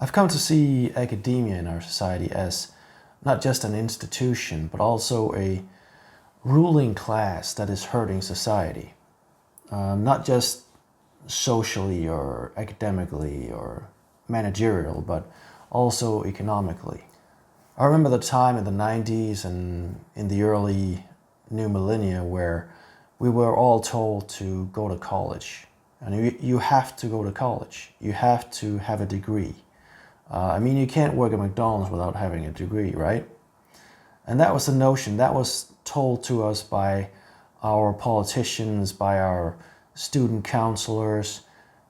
I've come to see academia in our society as not just an institution, but also a ruling class that is hurting society. Not just socially or academically or managerial, but also economically. I remember the time in the 90s and in the early new millennia where we were all told to go to college. And you have to go to college. You have to have a degree. You can't work at McDonald's without having a degree, right? And that was the notion. That was told to us by our politicians, by our student counselors.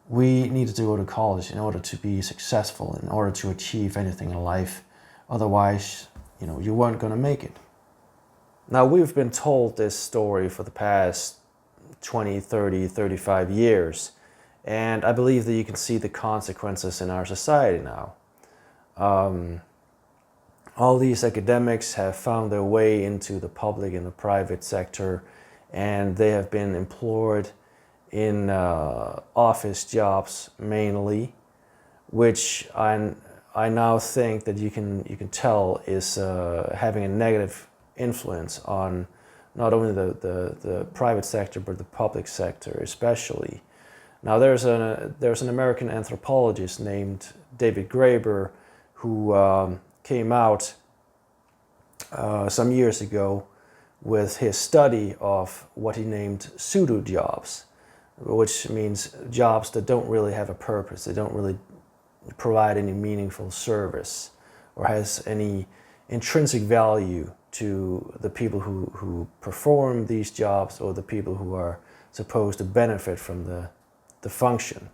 We needed to go to college in order to be successful, in order to achieve anything in life. Otherwise, you weren't going to make it. Now, we've been told this story for the past 20, 30, 35 years. And I believe that you can see the consequences in our society now. All these academics have found their way into the public and the private sector, and they have been employed in office jobs mainly, which I now think that you can tell is having a negative influence on not only the private sector but the public sector especially. Now there's an American anthropologist named David Graeber who came out some years ago with his study of what he named pseudo jobs, which means jobs that don't really have a purpose. They don't really provide any meaningful service or has any intrinsic value to the people who perform these jobs or the people who are supposed to benefit from the function.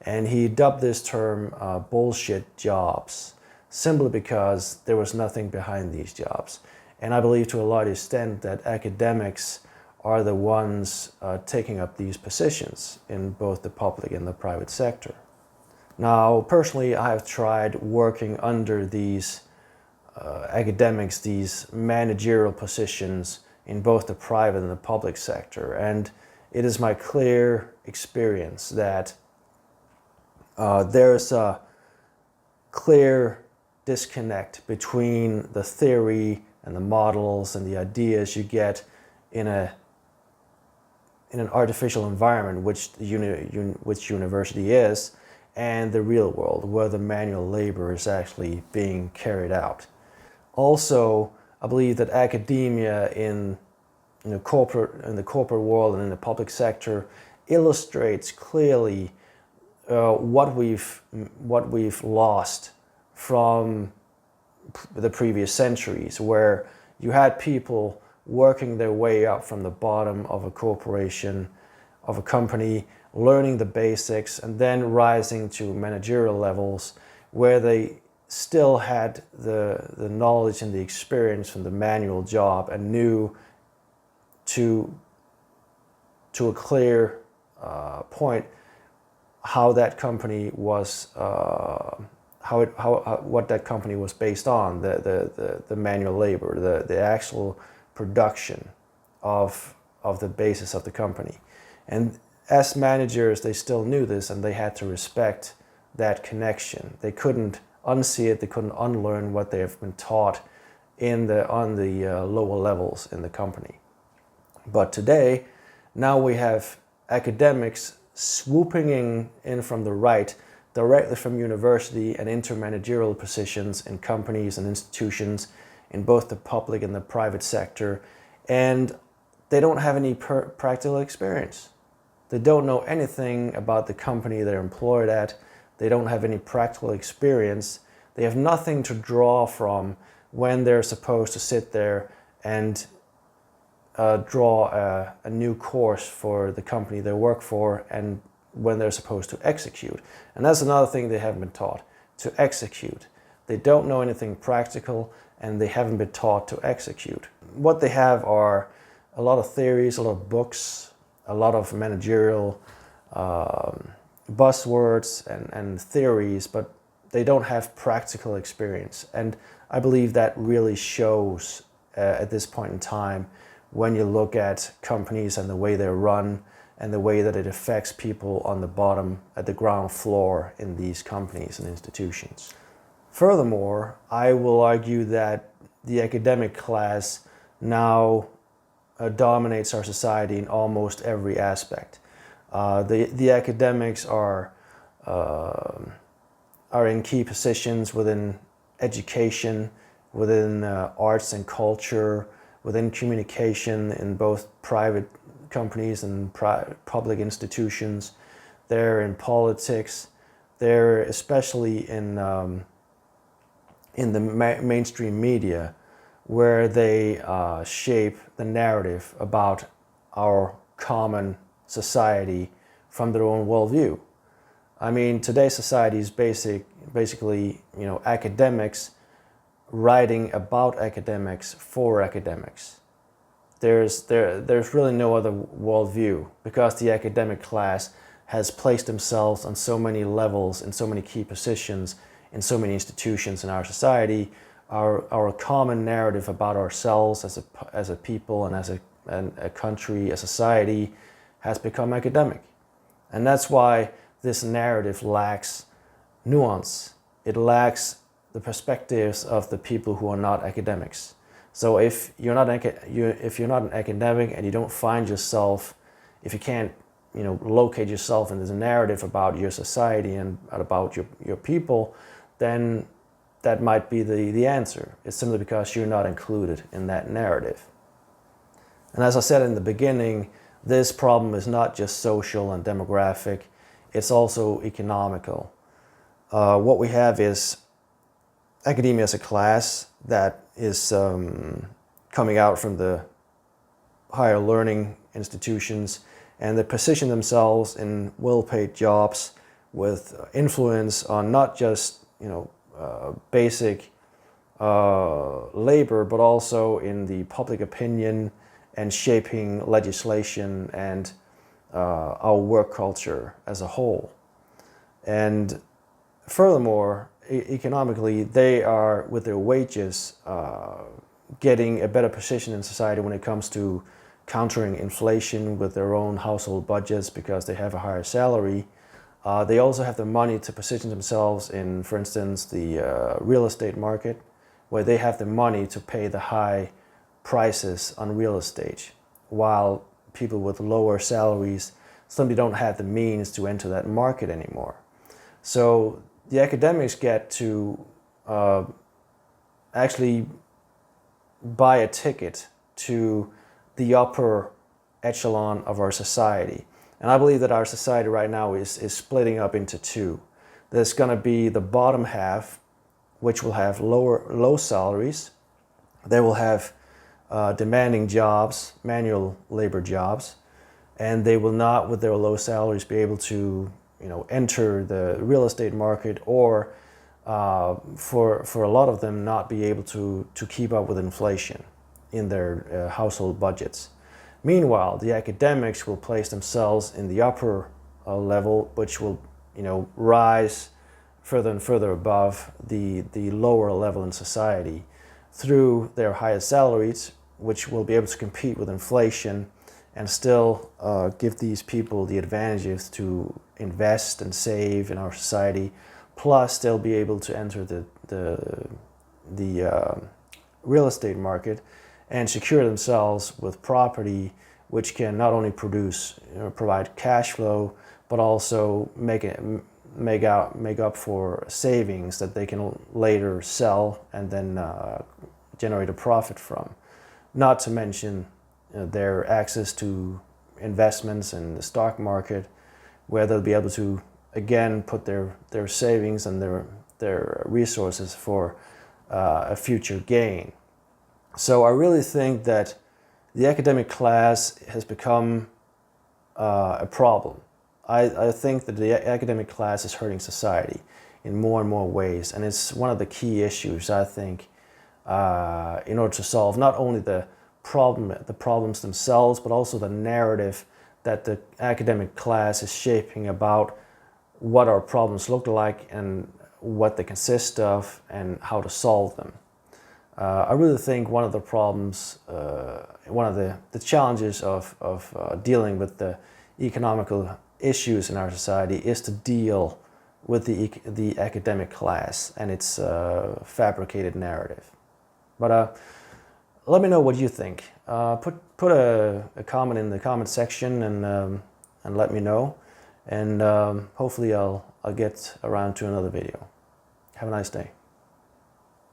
And he dubbed this term bullshit jobs, simply because there was nothing behind these jobs. And I believe to a large extent that academics are the ones taking up these positions in both the public and the private sector. Now, personally, I have tried working under these academics, these managerial positions in both the private and the public sector. And it is my clear experience that there is a clear disconnect between the theory and the models and the ideas you get in an artificial environment, which university is, and the real world, where the manual labor is actually being carried out. Also, I believe that academia in the corporate world and in the public sector illustrates clearly what we've lost from the previous centuries, where you had people working their way up from the bottom of a corporation, of a company, learning the basics, and then rising to managerial levels where they still had the knowledge and the experience from the manual job and knew to a clear point how that company was what that company was based on, the manual labor, the actual production of the basis of the company. And as managers, they still knew this, and they had to respect that connection. They couldn't unsee it, they couldn't unlearn what they have been taught on the lower levels in the company. But today, now we have academics swooping in from the right, directly from university and into managerial positions in companies and institutions in both the public and the private sector, and they don't have any practical experience. They don't know anything about the company they're employed at. They don't have any practical experience. They have nothing to draw from when they're supposed to sit there and draw a new course for the company they work for, and when they're supposed to execute. And that's another thing they haven't been taught, to execute. They don't know anything practical, and they haven't been taught to execute. What they have are a lot of theories, a lot of books, a lot of managerial buzzwords and theories, but they don't have practical experience. And I believe that really shows at this point in time when you look at companies and the way they're run and the way that it affects people on the bottom, at the ground floor in these companies and institutions. Furthermore, I will argue that the academic class now dominates our society in almost every aspect. The academics are in key positions within education, within arts and culture, within communication in both private companies and public institutions. They're in politics. They're especially in the mainstream media, where they shape the narrative about our common society from their own worldview. I mean, today's society is basically, academics writing about academics for academics. There's really no other worldview, because the academic class has placed themselves on so many levels, in so many key positions, in so many institutions in our society. Our common narrative about ourselves as a people and as a country, a society, has become academic. And that's why this narrative lacks nuance. It lacks the perspectives of the people who are not academics. So if you're not an academic and you don't find yourself, if you can't locate yourself in this narrative about your society and about your people, then that might be the answer. It's simply because you're not included in that narrative. And as I said in the beginning, this problem is not just social and demographic, it's also economical. What we have is academia as a class that is coming out from the higher learning institutions, and they position themselves in well-paid jobs with influence on not just basic labor, but also in the public opinion and shaping legislation and our work culture as a whole. And furthermore, economically, they are, with their wages, getting a better position in society when it comes to countering inflation with their own household budgets, because they have a higher salary. They also have the money to position themselves in, for instance, the real estate market, where they have the money to pay the high prices on real estate, while people with lower salaries simply don't have the means to enter that market anymore. So the academics get to actually buy a ticket to the upper echelon of our society. And I believe that our society right now is splitting up into two. There's going to be the bottom half, which will have low salaries. They will have demanding jobs, manual labor jobs, and they will not, with their low salaries, be able to enter the real estate market, or for a lot of them not be able to keep up with inflation in their household budgets. Meanwhile, the academics will place themselves in the upper level, which will rise further and further above the lower level in society through their higher salaries, which will be able to compete with inflation and still give these people the advantages to invest and save in our society. Plus, they'll be able to enter the real estate market and secure themselves with property, which can not only provide cash flow, but also make up for savings that they can later sell and then generate a profit from. Not to mention their access to investments in the stock market, where they'll be able to again put their savings and their resources for a future gain. So I really think that the academic class has become a problem. I think that the academic class is hurting society in more and more ways, and it's one of the key issues, I think, in order to solve not only the problems themselves, but also the narrative that the academic class is shaping about what our problems look like and what they consist of and how to solve them. I really think one of the problems, one of the challenges of dealing with the economical issues in our society is to deal with the academic class and its fabricated narrative. But let me know what you think. Put a comment in the comment section and let me know. And hopefully I'll get around to another video. Have a nice day.